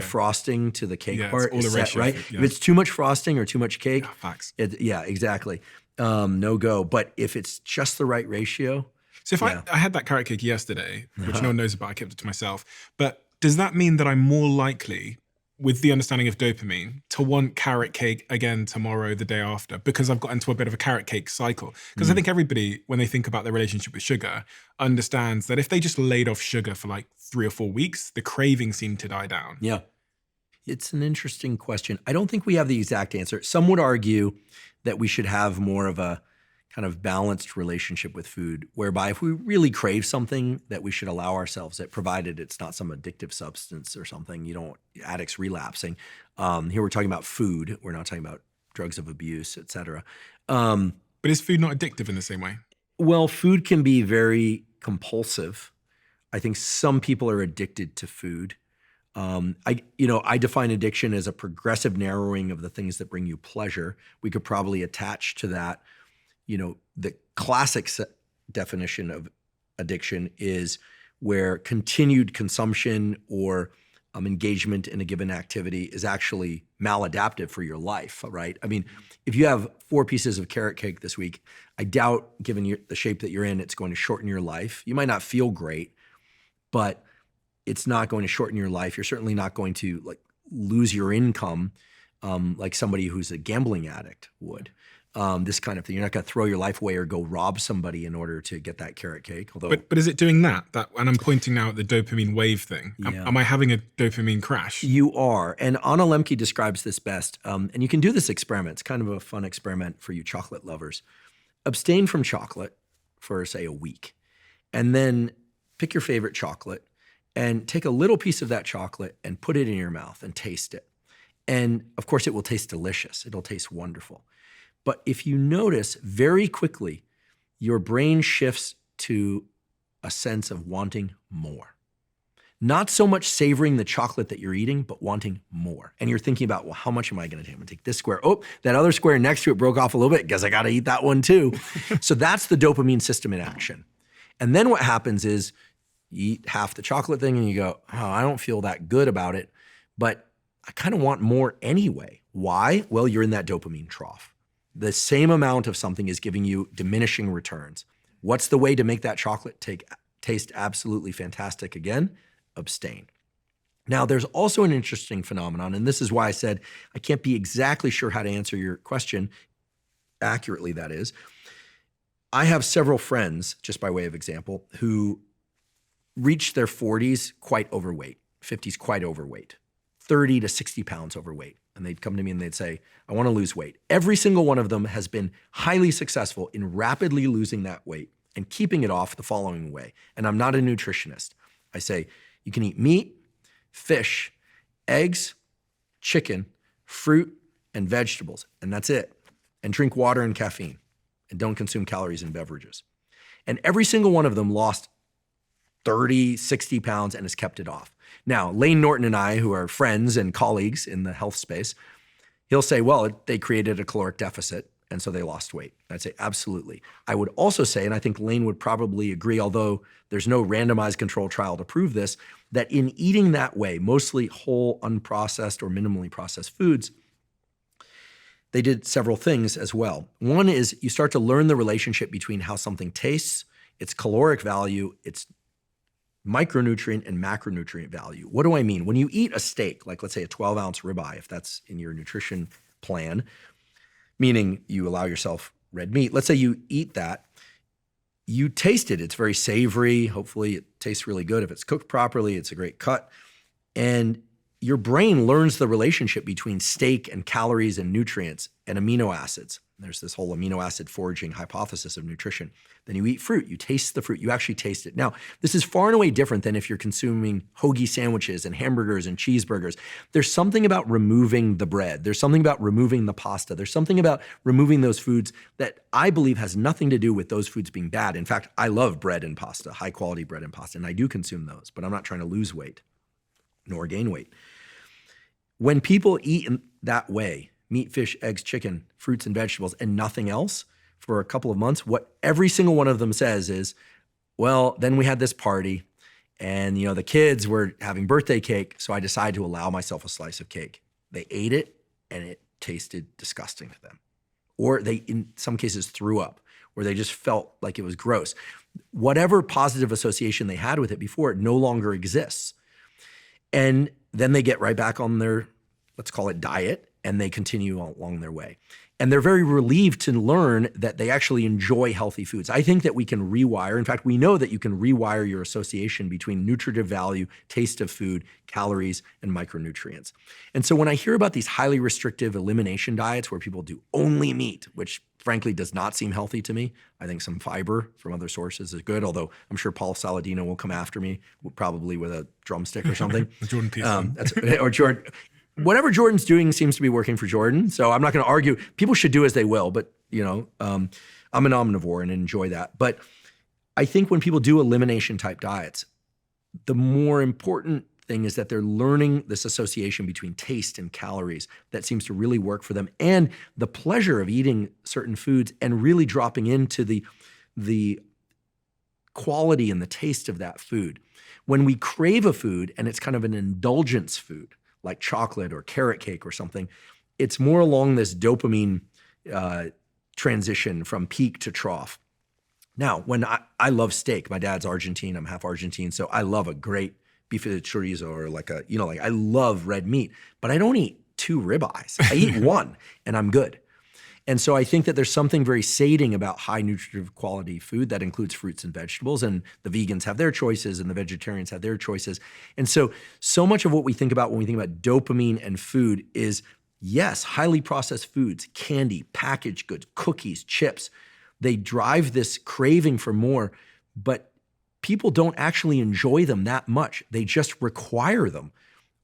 frosting to the cake part is set right. Yeah. If it's too much frosting or too much cake, facts. Exactly. No go. But if it's just the right ratio, So if Yeah. I had that carrot cake yesterday, which no one knows about, I kept it to myself, but does that mean that I'm more likely, with the understanding of dopamine, to want carrot cake again tomorrow, the day after, because I've got into a bit of a carrot cake cycle? Because I think everybody, when they think about their relationship with sugar, understands that if they just laid off sugar for like 3 or 4 weeks, the cravings seem to die down. Yeah. It's an interesting question. I don't think we have the exact answer. Some would argue that we should have more of a kind of balanced relationship with food, whereby if we really crave something, that we should allow ourselves it, provided it's not some addictive substance or something. You don't, addicts relapsing. Here we're talking about food. We're not talking about drugs of abuse, et cetera. But is food not addictive in the same way? Well, food can be very compulsive. I think some people are addicted to food. I define addiction as a progressive narrowing of the things that bring you pleasure. We could probably attach to that, the classic definition of addiction is where continued consumption or engagement in a given activity is actually maladaptive for your life, right? I mean, if you have 4 pieces of carrot cake this week, I doubt, given the shape that you're in, it's going to shorten your life. You might not feel great, but it's not going to shorten your life. You're certainly not going to lose your income like somebody who's a gambling addict would. This kind of thing. You're not going to throw your life away or go rob somebody in order to get that carrot cake. Although, but is it doing that? And I'm pointing now at the dopamine wave thing. Yeah. Am I having a dopamine crash? You are. And Anna Lemke describes this best. And you can do this experiment. It's kind of a fun experiment for you chocolate lovers. Abstain from chocolate for, say, a week. And then pick your favorite chocolate and take a little piece of that chocolate and put it in your mouth and taste it. And of course, it will taste delicious. It'll taste wonderful. But if you notice, very quickly, your brain shifts to a sense of wanting more. Not so much savoring the chocolate that you're eating, but wanting more. And you're thinking about, well, how much am I going to take? I'm going to take this square. Oh, that other square next to it broke off a little bit. Guess I got to eat that one too. So that's the dopamine system in action. And then what happens is you eat half the chocolate thing and you go, oh, I don't feel that good about it, but I kind of want more anyway. Why? Well, you're in that dopamine trough. The same amount of something is giving you diminishing returns. What's the way to make that chocolate taste absolutely fantastic again? Abstain. Now, there's also an interesting phenomenon, and this is why I said I can't be exactly sure how to answer your question accurately, that is. I have several friends, just by way of example, who reached their 40s quite overweight, 50s quite overweight, 30 to 60 pounds overweight. And they'd come to me and they'd say, I want to lose weight. Every single one of them has been highly successful in rapidly losing that weight and keeping it off the following way. And I'm not a nutritionist. I say, you can eat meat, fish, eggs, chicken, fruit, and vegetables, and that's it. And drink water and caffeine, and don't consume calories and beverages. And every single one of them lost 30, 60 pounds and has kept it off. Now, Lane Norton and I, who are friends and colleagues in the health space, he'll say, well, they created a caloric deficit, and so they lost weight. I'd say, absolutely. I would also say, and I think Lane would probably agree, although there's no randomized control trial to prove this, that in eating that way, mostly whole, unprocessed, or minimally processed foods, they did several things as well. One is you start to learn the relationship between how something tastes, its caloric value, its micronutrient and macronutrient value. What do I mean? When you eat a steak, like let's say a 12-ounce ribeye, if that's in your nutrition plan, meaning you allow yourself red meat, let's say you eat that, you taste it. It's very savory. Hopefully it tastes really good. If it's cooked properly, it's a great cut. And your brain learns the relationship between steak and calories and nutrients and amino acids. There's this whole amino acid foraging hypothesis of nutrition. Then you eat fruit, you taste the fruit, you actually taste it. Now, this is far and away different than if you're consuming hoagie sandwiches and hamburgers and cheeseburgers. There's something about removing the bread. There's something about removing the pasta. There's something about removing those foods that I believe has nothing to do with those foods being bad. In fact, I love bread and pasta, high quality bread and pasta, and I do consume those, but I'm not trying to lose weight nor gain weight. When people eat in that way, meat, fish, eggs, chicken, fruits, and vegetables, and nothing else for a couple of months, what every single one of them says is, well, then we had this party and the kids were having birthday cake, so I decided to allow myself a slice of cake. They ate it and it tasted disgusting to them. Or they, in some cases, threw up, or they just felt like it was gross. whatever positive association they had with it before, it no longer exists. And then they get right back on their, let's call it diet, and they continue along their way. And they're very relieved to learn that they actually enjoy healthy foods. I think that we can rewire. In fact, we know that you can rewire your association between nutritive value, taste of food, calories, and micronutrients. And so when I hear about these highly restrictive elimination diets where people do only meat, which frankly does not seem healthy to me. I think some fiber from other sources is good, although I'm sure Paul Saladino will come after me, probably with a drumstick or something. Jordan Peterson. Or Jordan. Whatever Jordan's doing seems to be working for Jordan. So I'm not going to argue. People should do as they will, but I'm an omnivore and enjoy that. But I think when people do elimination type diets, the more important thing is that they're learning this association between taste and calories that seems to really work for them, and the pleasure of eating certain foods and really dropping into the quality and the taste of that food. When we crave a food and it's kind of an indulgence food, like chocolate or carrot cake or something, it's more along this dopamine transition from peak to trough. Now, when I love steak, my dad's Argentine, I'm half Argentine, so I love a great beef de chorizo or I love red meat, but I don't eat 2 ribeyes. I eat 1 and I'm good. And so I think that there's something very sating about high nutritive quality food that includes fruits and vegetables, and the vegans have their choices and the vegetarians have their choices. And so much of what we think about when we think about dopamine and food is, yes, highly processed foods, candy, packaged goods, cookies, chips, they drive this craving for more, but people don't actually enjoy them that much. They just require them,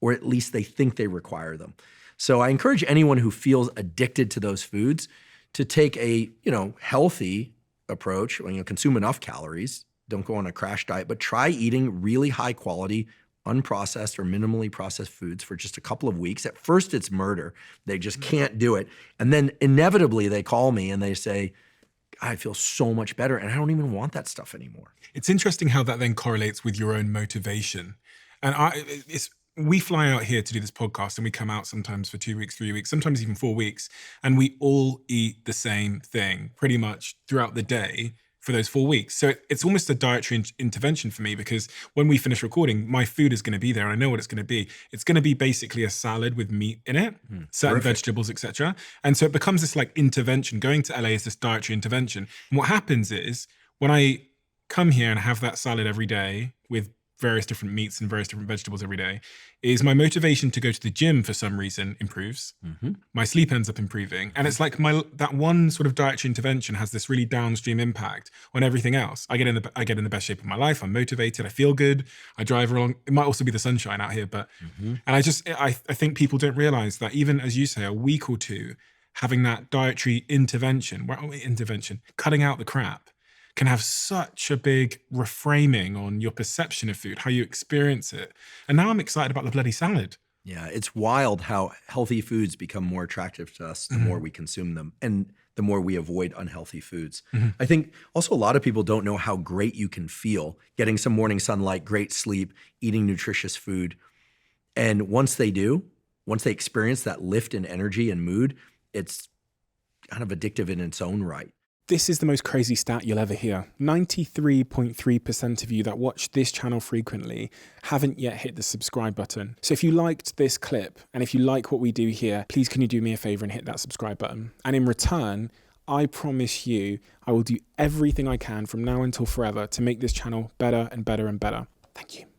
or at least they think they require them. So I encourage anyone who feels addicted to those foods to take a, healthy approach. Consume enough calories, don't go on a crash diet, but try eating really high quality, unprocessed or minimally processed foods for just a couple of weeks. At first it's murder. They just can't do it. And then inevitably they call me and they say, I feel so much better and I don't even want that stuff anymore. It's interesting how that then correlates with your own motivation. And we fly out here to do this podcast and we come out sometimes for 2 weeks, 3 weeks, sometimes even 4 weeks, and we all eat the same thing pretty much throughout the day for those 4 weeks. So it's almost a dietary intervention for me, because when we finish recording, my food is going to be there. I know what it's going to be. It's going to be basically a salad with meat in it, certain vegetables, etc. And so it becomes this like intervention. Going to LA is this dietary intervention. And what happens is when I come here and have that salad every day with various different meats and various different vegetables every day, is my motivation to go to the gym for some reason improves. My sleep ends up improving. And it's like that one sort of dietary intervention has this really downstream impact on everything else. I get in the best shape of my life. I'm motivated. I feel good. I drive along. It might also be the sunshine out here, but and I think people don't realize that even, as you say, a week or two having that dietary intervention, cutting out the crap, can have such a big reframing on your perception of food, how you experience it. And now I'm excited about the bloody salad. Yeah, it's wild how healthy foods become more attractive to us the more we consume them and the more we avoid unhealthy foods. I think also a lot of people don't know how great you can feel getting some morning sunlight, great sleep, eating nutritious food. And once they experience that lift in energy and mood, it's kind of addictive in its own right. This is the most crazy stat you'll ever hear. 93.3% of you that watch this channel frequently haven't yet hit the subscribe button. So if you liked this clip and if you like what we do here, please can you do me a favor and hit that subscribe button? And in return, I promise you, I will do everything I can from now until forever to make this channel better and better and better. Thank you.